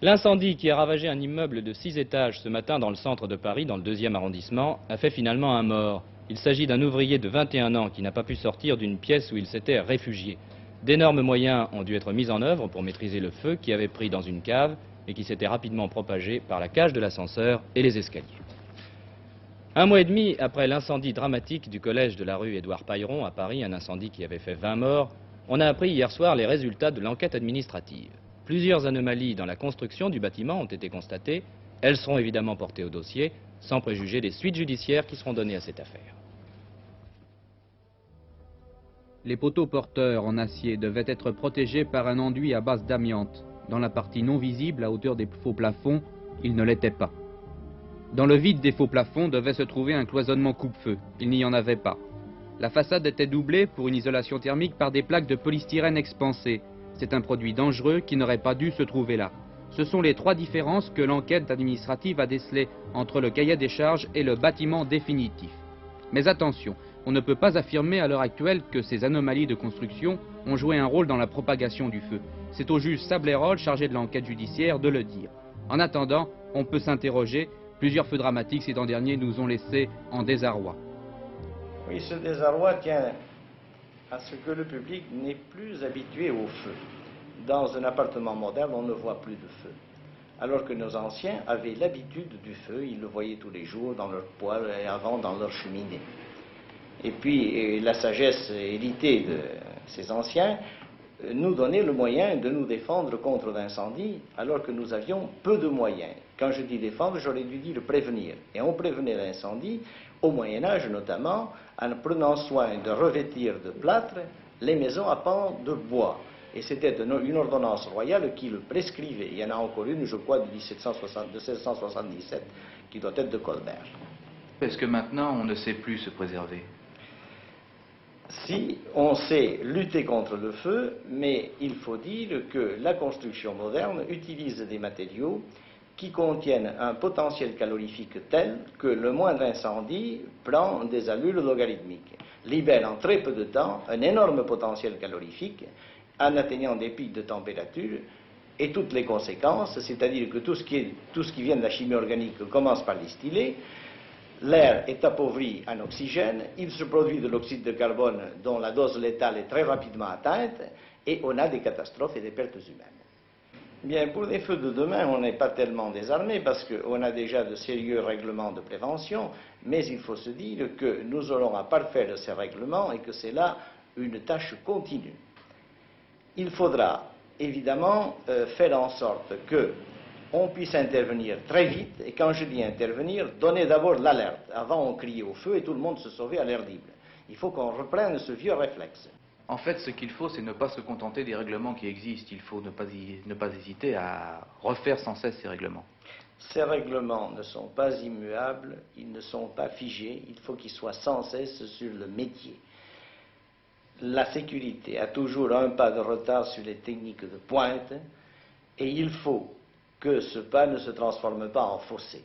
L'incendie qui a ravagé un immeuble de 6 étages ce matin dans le centre de Paris, dans le 2e arrondissement, a fait finalement un mort. Il s'agit d'un ouvrier de 21 ans qui n'a pas pu sortir d'une pièce où il s'était réfugié. D'énormes moyens ont dû être mis en œuvre pour maîtriser le feu qui avait pris dans une cave et qui s'était rapidement propagé par la cage de l'ascenseur et les escaliers. Un mois et demi après l'incendie dramatique du collège de la rue Édouard-Pailleron à Paris, un incendie qui avait fait 20 morts, on a appris hier soir les résultats de l'enquête administrative. Plusieurs anomalies dans la construction du bâtiment ont été constatées. Elles seront évidemment portées au dossier, sans préjuger des suites judiciaires qui seront données à cette affaire. Les poteaux porteurs en acier devaient être protégés par un enduit à base d'amiante. Dans la partie non visible, à hauteur des faux plafonds, ils ne l'étaient pas. Dans le vide des faux plafonds devait se trouver un cloisonnement coupe-feu. Il n'y en avait pas. La façade était doublée pour une isolation thermique par des plaques de polystyrène expansé. C'est un produit dangereux qui n'aurait pas dû se trouver là. Ce sont les 3 différences que l'enquête administrative a décelées entre le cahier des charges et le bâtiment définitif. Mais attention, on ne peut pas affirmer à l'heure actuelle que ces anomalies de construction ont joué un rôle dans la propagation du feu. C'est au juge Sablerol, chargé de l'enquête judiciaire, de le dire. En attendant, on peut s'interroger. Plusieurs feux dramatiques ces temps derniers nous ont laissés en désarroi. Oui, ce désarroi tient à ce que le public n'est plus habitué au feu. Dans un appartement moderne, on ne voit plus de feu. Alors que nos anciens avaient l'habitude du feu, ils le voyaient tous les jours dans leur poêle et avant dans leur cheminée. Et puis la sagesse héritée de ces anciens nous donnait le moyen de nous défendre contre l'incendie alors que nous avions peu de moyens. Quand je dis défendre, j'aurais dû dire prévenir. Et on prévenait l'incendie, au Moyen-Âge notamment, en prenant soin de revêtir de plâtre les maisons à pans de bois. Et c'était une ordonnance royale qui le prescrivait. Il y en a encore une, je crois, de 1677, qui doit être de Colbert. Est-ce que maintenant on ne sait plus se préserver? Si on sait lutter contre le feu, mais il faut dire que la construction moderne utilise des matériaux qui contiennent un potentiel calorifique tel que le moindre incendie prend des allures logarithmiques, libère en très peu de temps un énorme potentiel calorifique en atteignant des pics de température et toutes les conséquences, c'est-à-dire que tout ce qui vient de la chimie organique commence par distiller. L'air est appauvri en oxygène, il se produit de l'oxyde de carbone dont la dose létale est très rapidement atteinte et on a des catastrophes et des pertes humaines. Bien, pour les feux de demain, on n'est pas tellement désarmé parce qu'on a déjà de sérieux règlements de prévention, mais il faut se dire que nous aurons à parfaire ces règlements et que c'est là une tâche continue. Il faudra évidemment faire en sorte que on puisse intervenir très vite, et quand je dis intervenir, donner d'abord l'alerte. Avant, on criait au feu et tout le monde se sauvait à l'air libre. Il faut qu'on reprenne ce vieux réflexe. En fait, ce qu'il faut, c'est ne pas se contenter des règlements qui existent. Il faut ne pas hésiter à refaire sans cesse ces règlements. Ces règlements ne sont pas immuables, ils ne sont pas figés, il faut qu'ils soient sans cesse sur le métier. La sécurité a toujours un pas de retard sur les techniques de pointe, et il faut que ce pas ne se transforme pas en fossé.